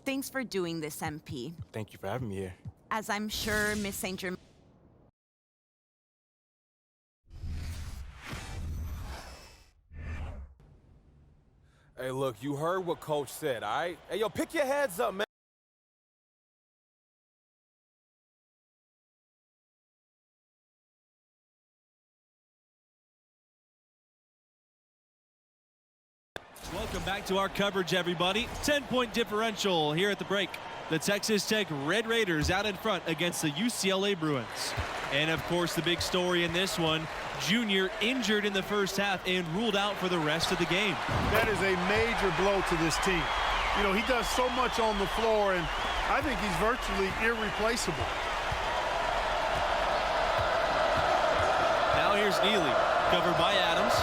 Thanks for doing this, MP. Thank you for having me here. As I'm sure Miss St. Germain... Hey, look, you heard what Coach said, all right? Hey, yo, pick your heads up, man. Welcome back to our coverage, everybody. 10-point differential here at the break. The Texas Tech Red Raiders out in front against the UCLA Bruins. And, of course, the big story in this one, Junior injured in the first half and ruled out for the rest of the game. That is a major blow to this team. You know, he does so much on the floor, and I think he's virtually irreplaceable. Now here's Neely, covered by Adams.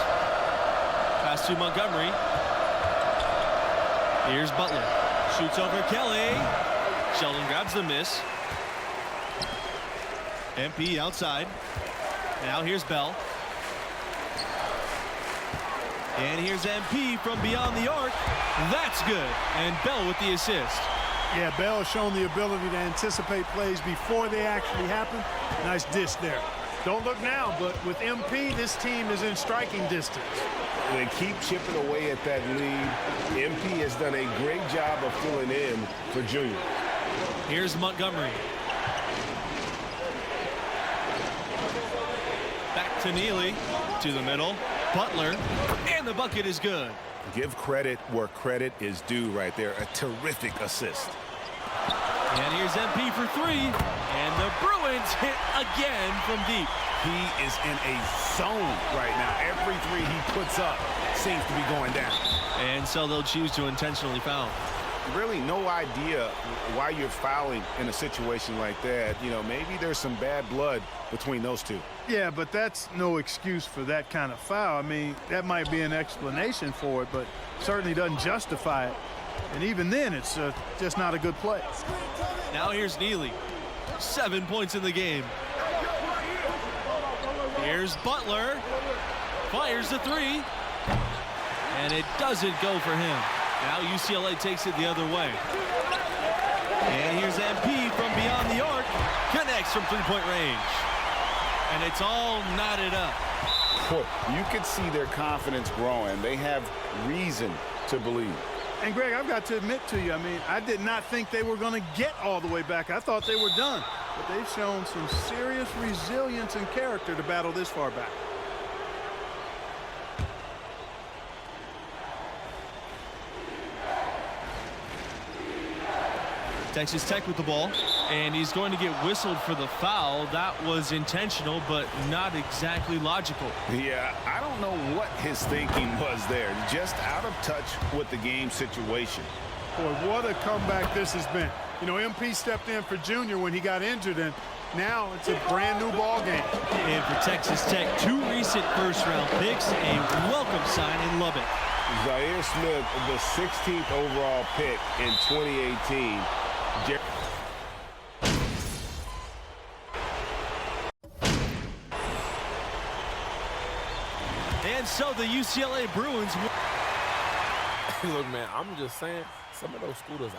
Pass to Montgomery. Here's Butler. Shoots over Kelly. Sheldon grabs the miss. MP outside. Now here's Bell. And here's MP from beyond the arc. That's good. And Bell with the assist. Yeah, Bell has shown the ability to anticipate plays before they actually happen. Nice dish there. Don't look now, but with MP, this team is in striking distance. They keep chipping away at that lead. MP has done a great job of filling in for Junior. Here's Montgomery. Back to Neely, to the middle. Butler, and the bucket is good. Give credit where credit is due right there. A terrific assist. And here's MP for three. And the Bruins hit again from deep. He is in a zone right now. Every three he puts up seems to be going down. And so they'll choose to intentionally foul. Really no idea why you're fouling in a situation like that. You know, maybe there's some bad blood between those two. Yeah, but that's no excuse for that kind of foul. I mean, that might be an explanation for it, but certainly doesn't justify it. And even then, it's just not a good play. Now here's Neely. 7 points in the game. Here's Butler. Fires the three. And it doesn't go for him. Now UCLA takes it the other way. And here's MP from beyond the arc. Connects from three-point range. And it's all knotted up. You can see their confidence growing. They have reason to believe. And, Greg, I've got to admit to you, I mean, I did not think they were going to get all the way back. I thought they were done. But they've shown some serious resilience and character to battle this far back. Texas Tech with the ball, and he's going to get whistled for the foul. That was intentional, but not exactly logical. Yeah, I don't know what his thinking was there. Just out of touch with the game situation. Boy, what a comeback this has been. You know, MP stepped in for Junior when he got injured, and now it's a brand-new ball game. And for Texas Tech, 2 recent first-round picks, a welcome sign in Lubbock. Zaire Smith, the 16th overall pick in 2018. And so the UCLA Bruins. Look, man, I'm just saying, some of those scooters...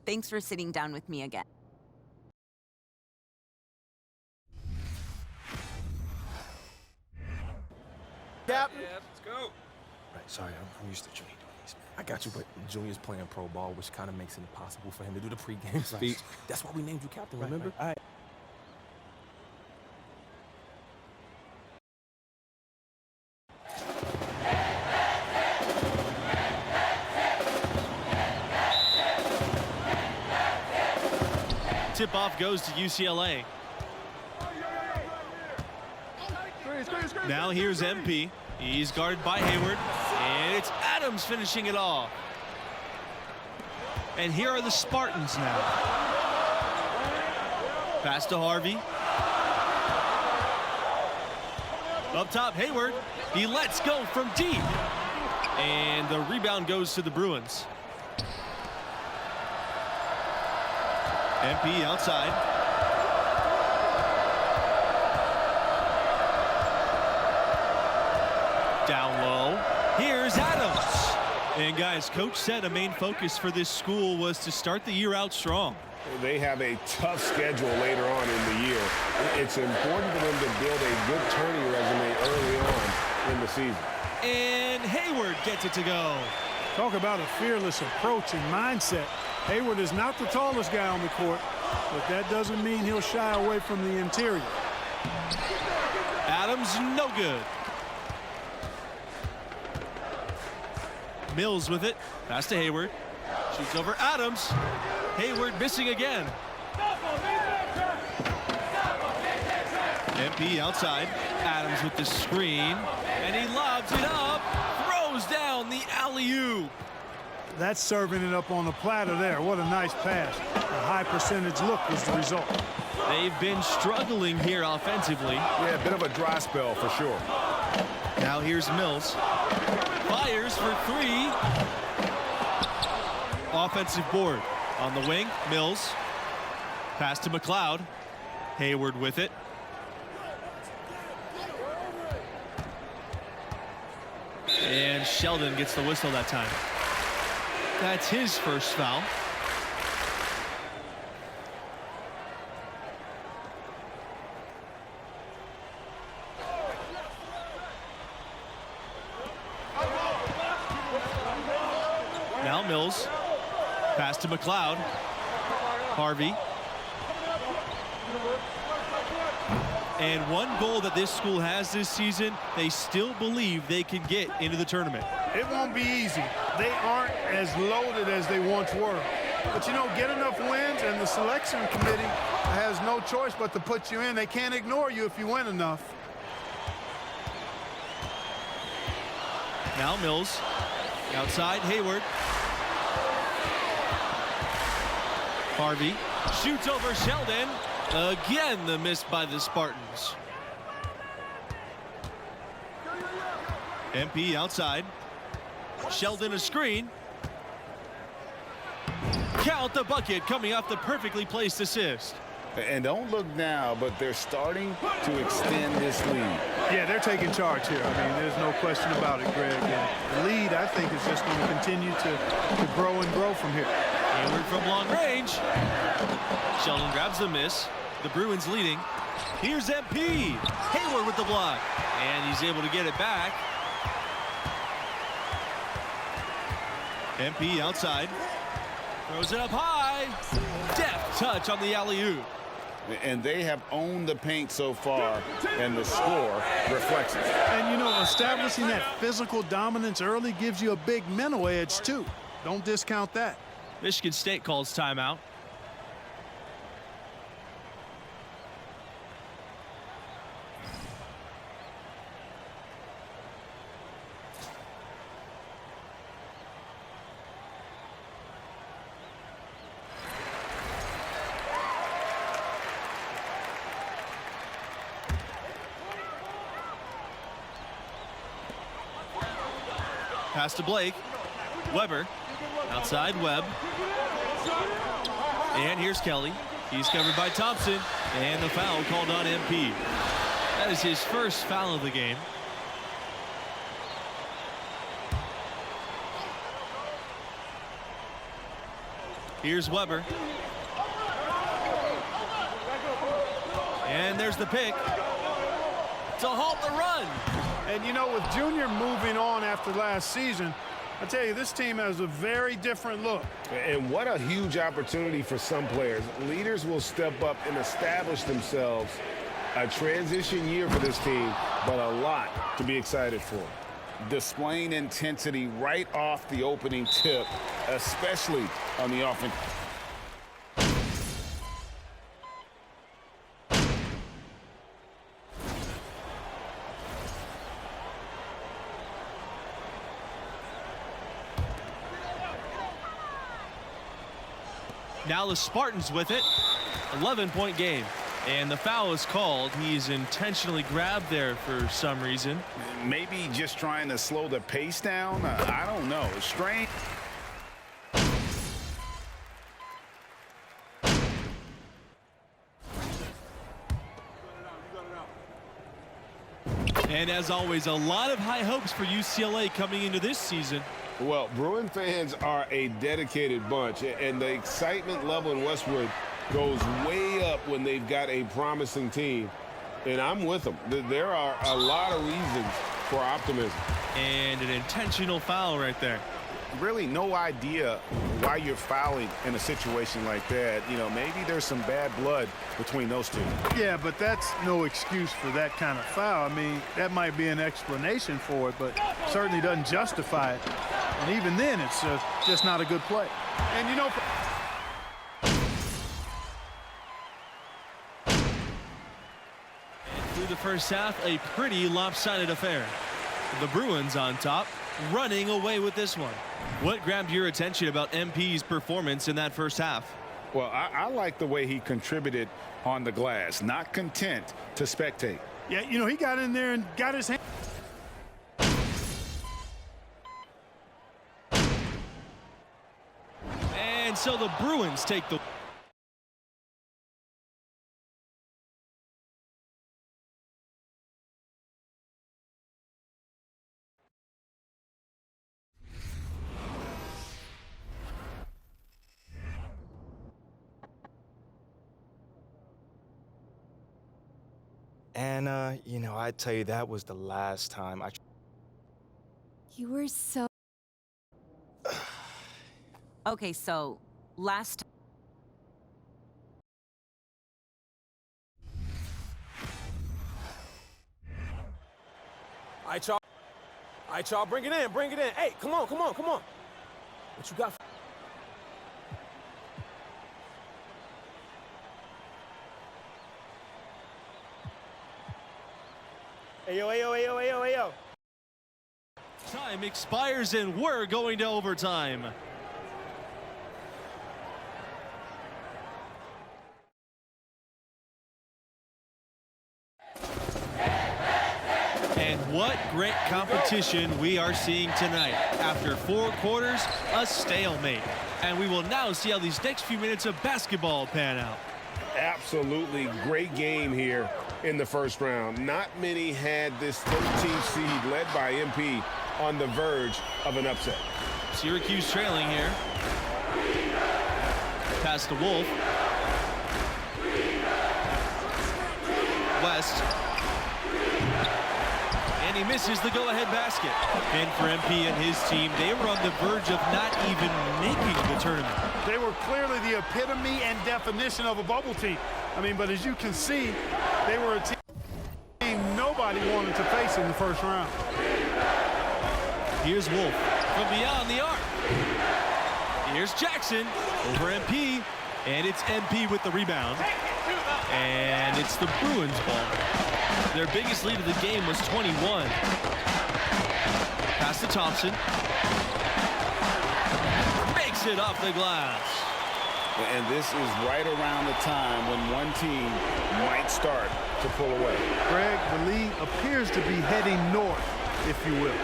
Thanks for sitting down with me again. Cap. Yeah, let's go. Right, sorry, I'm used to Junior doing these. I got you, but Junior's playing pro ball, which kind of makes it impossible for him to do the pregame speech. That's why we named you captain, remember? All right. Tip-off goes to UCLA. Now here's MP. He's guarded by Hayward. And it's Adams finishing it off. And here are the Spartans now. Pass to Harvey. Up top, Hayward. He lets go from deep. And the rebound goes to the Bruins. MP outside. Down low. Here's Adams. And guys, coach said a main focus for this school was to start the year out strong. They have a tough schedule later on in the year. It's important for them to build a good turning resume early on in the season. And Hayward gets it to go. Talk about a fearless approach and mindset. Hayward is not the tallest guy on the court, but that doesn't mean he'll shy away from the interior. Adams, no good. Mills with it. Pass to Hayward. Shoots over Adams. Hayward missing again. MP outside. Adams with the screen. And he lobs it up. Throws down the alley-oop. That's serving it up on the platter there. What a nice pass. A high percentage look was the result. They've been struggling here offensively. Yeah, a bit of a dry spell for sure. Now here's Mills. Fires for three. Offensive board. On the wing, Mills. Pass to McLeod. Hayward with it. And Sheldon gets the whistle that time. That's his first foul. Now Mills. Pass to McLeod. Harvey. And one goal that this school has this season, they still believe they can get into the tournament. It won't be easy. They aren't as loaded as they once were. But, you know, get enough wins, and the selection committee has no choice but to put you in. They can't ignore you if you win enough. Now Mills. Outside, Hayward. Harvey shoots over Sheldon. Again, the miss by the Spartans. MP outside. Sheldon a screen. Count the bucket coming off the perfectly placed assist. And don't look now, but they're starting to extend this lead. Yeah, they're taking charge here. I mean, there's no question about it, Greg. And the lead, I think, is just going to continue to grow and grow from here. Hayward from long range. Sheldon grabs the miss. The Bruins leading. Here's MP. Hayward with the block. And he's able to get it back. MP outside. Throws it up high. Deft touch on the alley-oop. And they have owned the paint so far, and the score reflects it. And, you know, establishing that physical dominance early gives you a big mental edge, too. Don't discount that. Michigan State calls timeout. Pass to Blake. Weber. Outside Webb. And here's Kelly. He's covered by Thompson. And the foul called on MP. That is his first foul of the game. Here's Weber. And there's the pick to halt the run. And, you know, with Junior moving on after last season, I tell you, this team has a very different look. And what a huge opportunity for some players. Leaders will step up and establish themselves. A transition year for this team, but a lot to be excited for. Displaying intensity right off the opening tip, especially on the offense. Now the Spartans with it. 11-point game. And the foul is called. He's intentionally grabbed there for some reason. Maybe just trying to slow the pace down. I don't know. Strange. And as always, a lot of high hopes for UCLA coming into this season. Well, Bruin fans are a dedicated bunch, and the excitement level in Westwood goes way up when they've got a promising team. And I'm with them. There are a lot of reasons for optimism. And an intentional foul right there. Really no idea why you're fouling in a situation like that. You know, maybe there's some bad blood between those two. Yeah, but that's no excuse for that kind of foul. I mean, that might be an explanation for it, but certainly doesn't justify it. And even then, it's just not a good play. And, you know, through the first half, a pretty lopsided affair. The Bruins on top, running away with this one. What grabbed your attention about MP's performance in that first half? Well, I like the way he contributed on the glass, not content to spectate. yeah, you know, he got in there and got his hand. And so the Bruins take the... And, you know, I tell you, that was the last time I... You were so... Okay, so last time. All right, y'all. All right, y'all, bring it in, bring it in. Hey, come on, come on, come on. What you got? Ayo, ayo, ayo, ayo, ayo. Time expires and we're going to overtime. And what great competition we are seeing tonight. After 4 quarters, a stalemate. And we will now see how these next few minutes of basketball pan out. Absolutely great game here in the first round. Not many had this 13th seed led by MP on the verge of an upset. Syracuse trailing here. Pass to Wolf. West. And he misses the go-ahead basket. And for MP and his team, they were on the verge of not even making the tournament. They were clearly the epitome and definition of a bubble team. I mean, but as you can see, they were a team nobody wanted to face in the first round. Here's Wolf from beyond the arc. Here's Jackson over MP. And it's MP with the rebound. And it's the Bruins ball. Their biggest lead of the game was 21. Pass to Thompson. Makes it off the glass. And this is right around the time when one team might start to pull away. Greg, the lead appears to be heading north, if you will.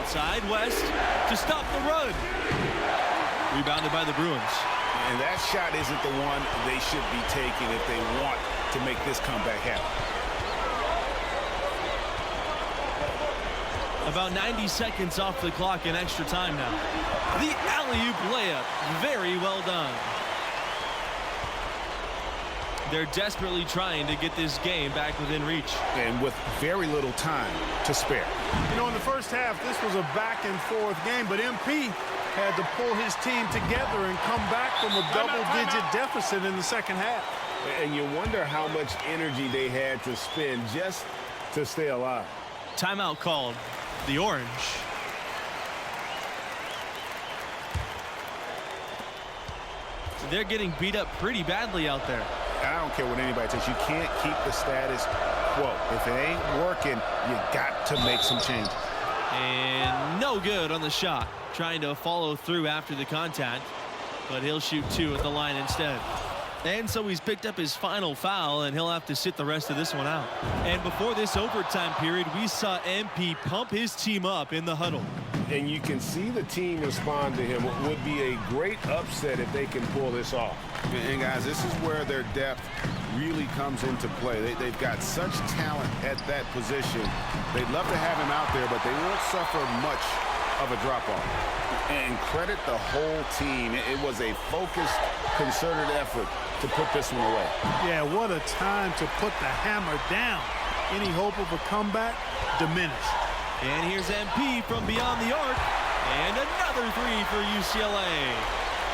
Outside West to stop the run. Rebounded by the Bruins. And that shot isn't the one they should be taking if they want to make this comeback happen. About 90 seconds off the clock in extra time now. The alley-oop layup. Very well done. They're desperately trying to get this game back within reach. And with very little time to spare. You know, in the first half, this was a back-and-forth game, but MP had to pull his team together and come back from a double-digit deficit in the second half. And you wonder how much energy they had to spend just to stay alive. Timeout called. The Orange. They're getting beat up pretty badly out there. I don't care what anybody says. You can't keep the status quo. If it ain't working, you got to make some changes. And no good on the shot. Trying to follow through after the contact, but he'll shoot 2 at the line instead. And so he's picked up his final foul, and he'll have to sit the rest of this one out. And before this overtime period, we saw MP pump his team up in the huddle. And you can see the team respond to him. It would be a great upset if they can pull this off. And guys, this is where their depth really comes into play. They've got such talent at that position. They'd love to have him out there, but they won't suffer much of a drop-off. And credit the whole team. It was a focused, concerted effort to put this one away. Yeah, what a time to put the hammer down. Any hope of a comeback diminished. And here's MP from beyond the arc. And another 3 for UCLA.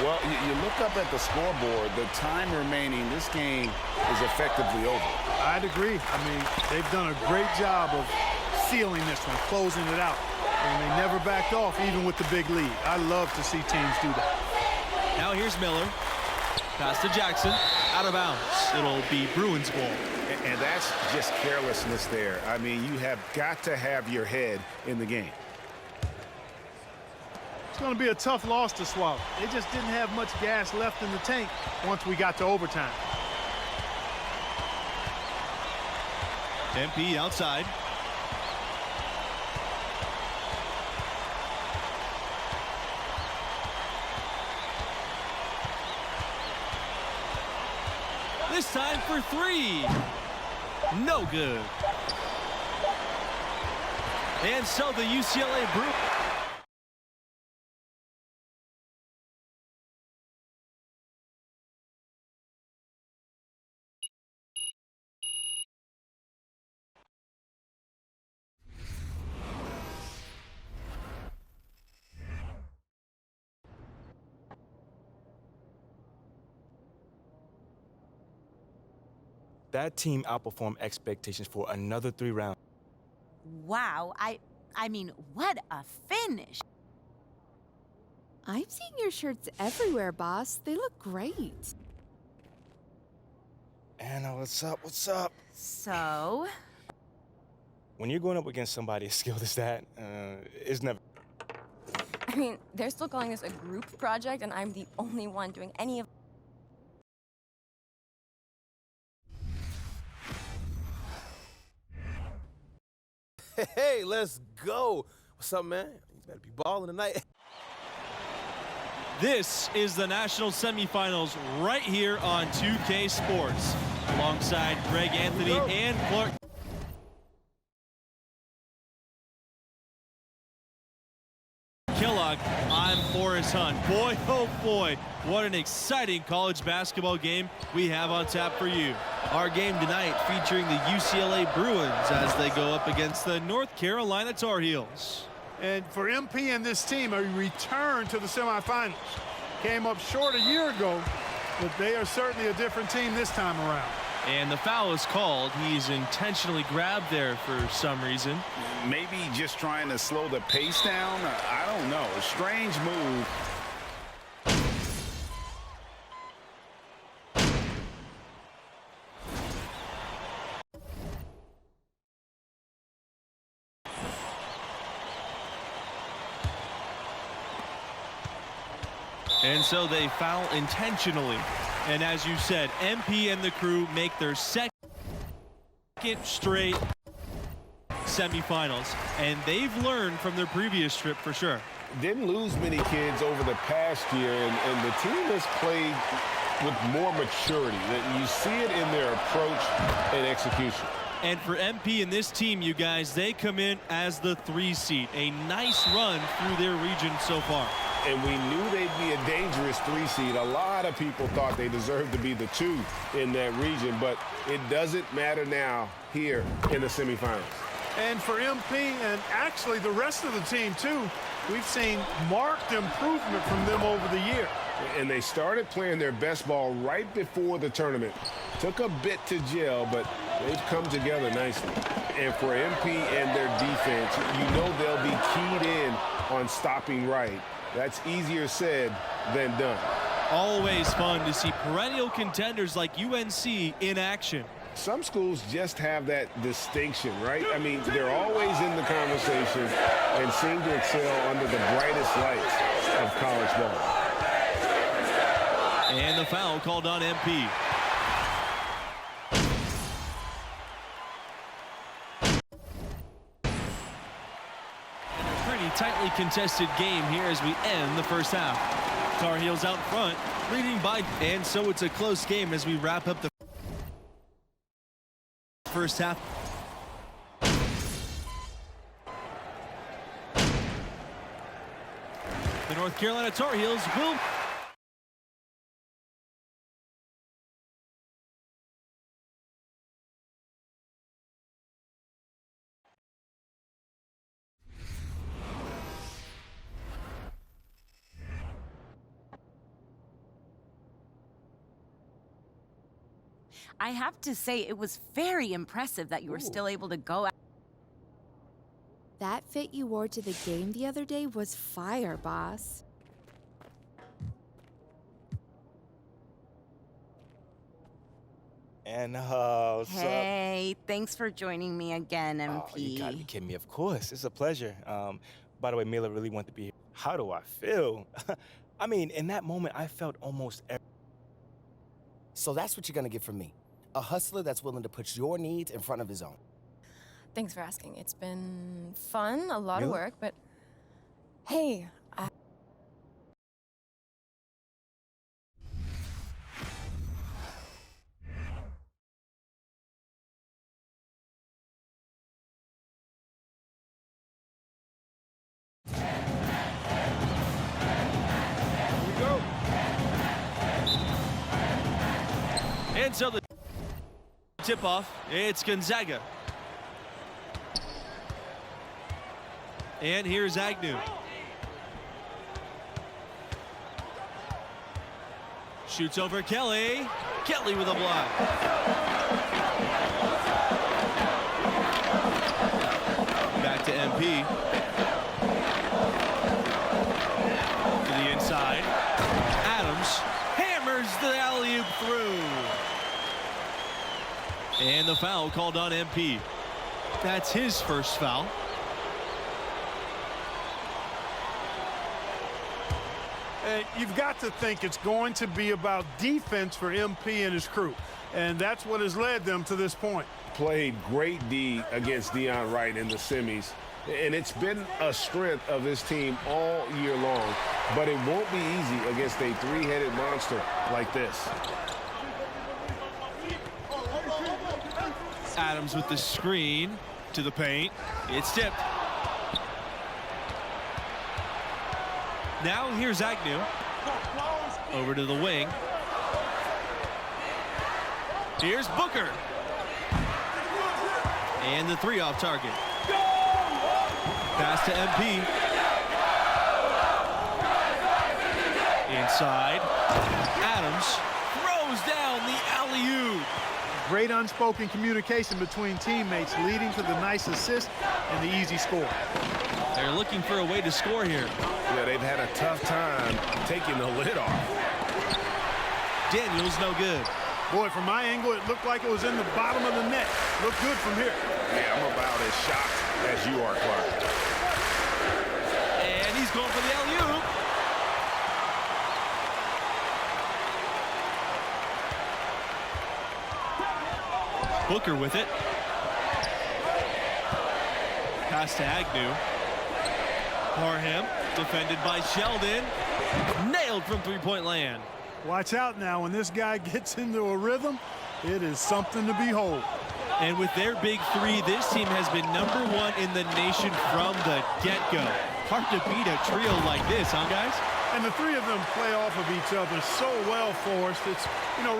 Well, you look up at the scoreboard, the time remaining, this game is effectively over. I'd agree. I mean, they've done a great job of sealing this one, closing it out. And they never backed off, even with the big lead. I love to see teams do that. Now here's Miller. Pass to Jackson. Out of bounds. It'll be Bruins ball. And that's just carelessness there. I mean, you have got to have your head in the game. It's going to be a tough loss to swallow. They just didn't have much gas left in the tank once we got to overtime. MP outside. This time for 3. No good. And so the UCLA Bruins. That team outperformed expectations for another 3 rounds. Wow, I mean, what a finish. I'm seeing your shirts everywhere, boss. They look great. Anna, what's up? What's up? So, When you're going up against somebody as skilled as that, it's never... I mean, they're still calling this a group project, and I'm the only one doing any of... Hey, let's go. What's up, man? You better be balling tonight. This is the national semifinals right here on 2K Sports. Alongside Greg Anthony and Clark. Kellogg, I'm Forrest Hunt. Boy, oh boy, what an exciting college basketball game we have on tap for you. Our game tonight featuring the UCLA Bruins as they go up against the North Carolina Tar Heels. And for MP and this team, a return to the semifinals. Came up short a year ago, but they are certainly a different team this time around. And the foul is called. He's intentionally grabbed there for some reason. Maybe just trying to slow the pace down. I don't know. A strange move. And so they foul intentionally. And as you said, MP and the crew make their second straight semifinals. And they've learned from their previous trip for sure. Didn't lose many kids over the past year, and the team has played with more maturity. You see it in their approach and execution. And for MP and this team, you guys, they come in as the 3 seed. A nice run through their region so far. And we knew they'd be a dangerous 3 seed. A lot of people thought they deserved to be the 2 in that region, but it doesn't matter now here in the semifinals. And for MP and actually the rest of the team too, we've seen marked improvement from them over the year. And they started playing their best ball right before the tournament. Took a bit to gel, but they've come together nicely. And for MP and their defense, you know they'll be keyed in on stopping right. That's easier said than done. Always fun to see perennial contenders like UNC in action. Some schools just have that distinction, right? I mean, they're always in the conversation and seem to excel under the brightest lights of college ball. And the foul called on MP. Tightly contested game here as we end the first half. Tar Heels out front, leading by, and so it's a close game as we wrap up the first half. The North Carolina Tar Heels will I have to say, it was very impressive that you were still able to go out. That fit you wore to the game the other day was fire, boss. And Hey, thanks for joining me again, MP. Oh, you gotta be kidding me. Of course, it's a pleasure. By the way, Mila really wanted to be here. How do I feel? I mean, in that moment, I felt almost So that's what you're gonna get from me. A hustler that's willing to put your needs in front of his own. Thanks for asking. It's been fun, a lot of Really? work, but hey, And so the tip-off, it's Gonzaga. And here's Agnew. Shoots over Kelly. Kelly with a block. Back to MP. To the inside. Adams hammers the alley-oop through. And the foul called on MP. That's his first foul. You've got to think it's going to be about defense for MP and his crew, and that's what has led them to this point. Played great D against Deion Wright in the semis, and it's been a strength of this team all year long, but it won't be easy against a three-headed monster like this. Adams with the screen to the paint. It's tipped. Now here's Agnew. Over to the wing. Here's Booker. And the three off target. Pass to MP. Inside. Adams throws down the alley-oop. Great unspoken communication between teammates leading to the nice assist and the easy score. They're looking for a way to score here. Yeah, they've had a tough time taking the lid off. Daniels no good. Boy, from my angle, it looked like it was in the bottom of the net. Looked good from here. Yeah, I'm about as shocked as you are, Clark. And he's going for the alley-oop. Booker with it. Pass to Agnew. Parham defended by Sheldon. Nailed from three-point land. Watch out now. When this guy gets into a rhythm, it is something to behold. And with their big three, this team has been #1 in the nation from the get-go. Hard to beat a trio like this, huh, guys? And the three of them play off of each other so well, Forrest. It's,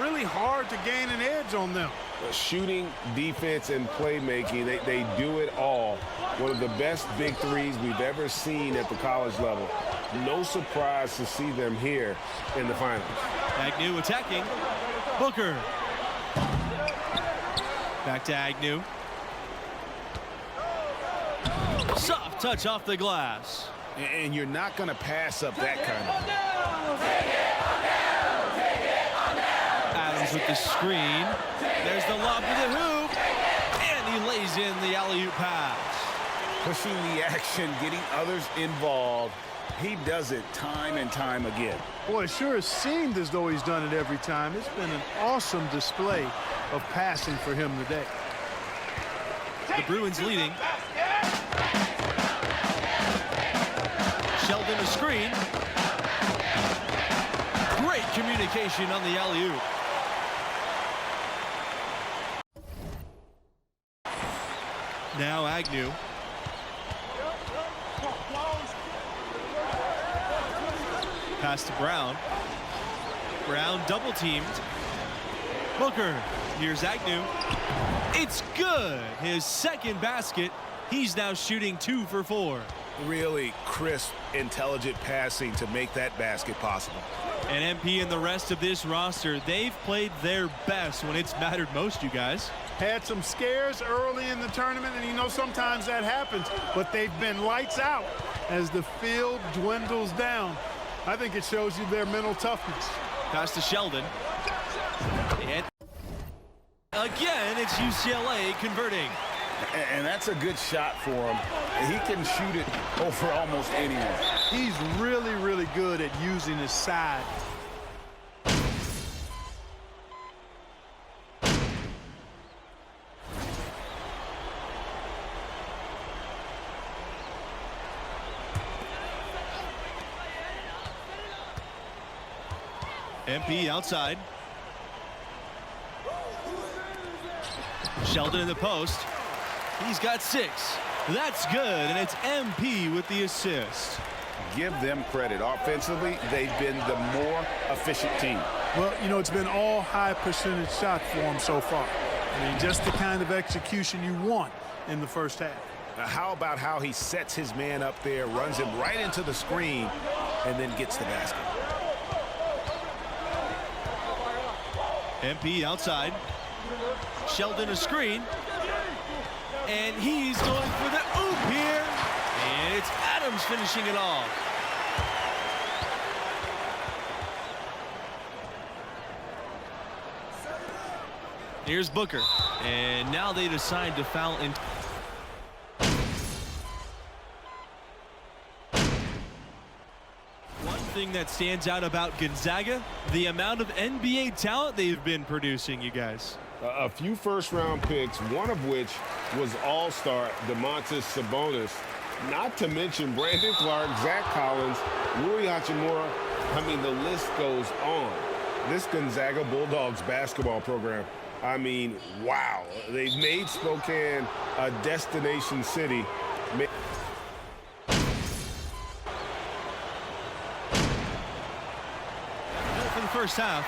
really hard to gain an edge on them. Shooting, defense, and playmaking, they do it all. One of the best big threes we've ever seen at the college level. No surprise to see them here in the finals. Agnew attacking. Booker. Back to Agnew. Soft touch off the glass. And you're not going to pass up that kind of. Adams Miles with the screen. There's the lob to the hoop. And he lays in the alley-oop pass. Pushing the action, getting others involved. He does it time and time again. Boy, it sure has seemed as though he's done it every time. It's been an awesome display of passing for him today. The Bruins leading. Sheldon a screen. Great communication on the alley-oop. Now Agnew. Pass to Brown. Brown double teamed. Booker. Here's Agnew. It's good. His second basket. He's now shooting 2 for 4. Really crisp, intelligent passing to make that basket possible. And MP and the rest of this roster, they've played their best when it's mattered most, you guys. Had some scares early in the tournament, and you know sometimes that happens, but they've been lights out as the field dwindles down. I think it shows you their mental toughness. Pass to Sheldon. And again, it's UCLA converting. And that's a good shot for him. He can shoot it over almost anyone. He's really, really good at using his side. MP outside. Sheldon in the post. He's got 6. That's good, and it's MP with the assist. Give them credit. Offensively, they've been the more efficient team. Well, you know, it's been all high percentage shots for them so far. I mean, just the kind of execution you want in the first half. How about how he sets his man up there, runs him right into the screen, and then gets the basket. MP outside. Sheldon a screen. And he's going for the oop here. And it's Adams finishing it off. Here's Booker. And now they decide to foul in. One thing that stands out about Gonzaga, the amount of NBA talent they've been producing, you guys. A few first-round picks, one of which was all-star Domantas Sabonis. Not to mention Brandon Clark, Zach Collins, Rui Hachimura. I mean, the list goes on. This Gonzaga Bulldogs basketball program, I mean, wow. They've made Spokane a destination city. For the first half,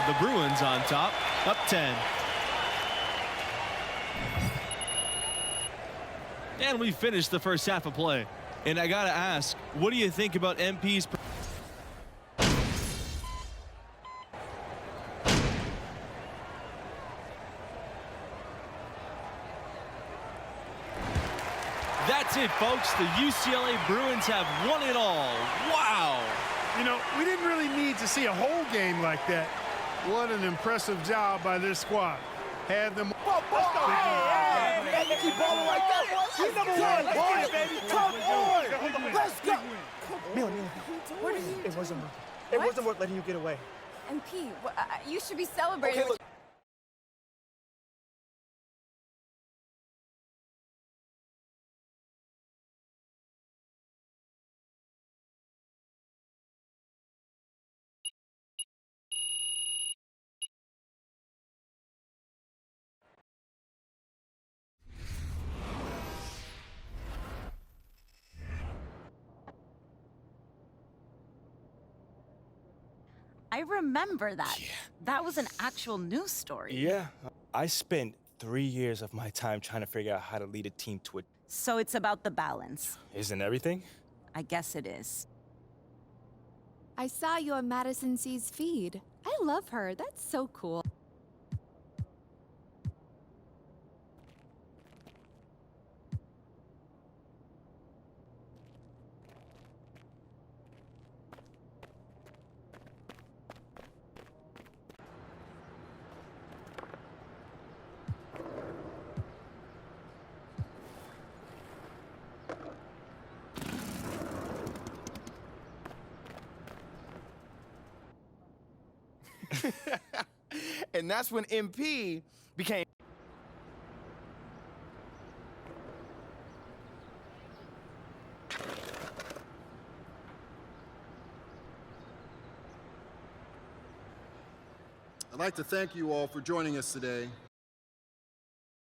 the Bruins on top, up 10. And we finished the first half of play. And I gotta ask, what do you think about MP's? That's it, folks. The UCLA Bruins have won it all. Wow. You know, we didn't really need to see a whole game like that. What an impressive job by this squad. Had them. Keep balling like that, boy. We number one, boy. Come on. Let's go. Mila, What are you it wasn't worth letting you get away. MP, you should be celebrating. Okay, look. I remember that. Yeah. That was an actual news story. Yeah, I spent 3 years of my time trying to figure out how to lead a team to it. So it's about the balance. Isn't everything? I guess it is. I saw you on Madison C's feed. I love her. That's so cool. And that's when MP became. I'd like to thank you all for joining us today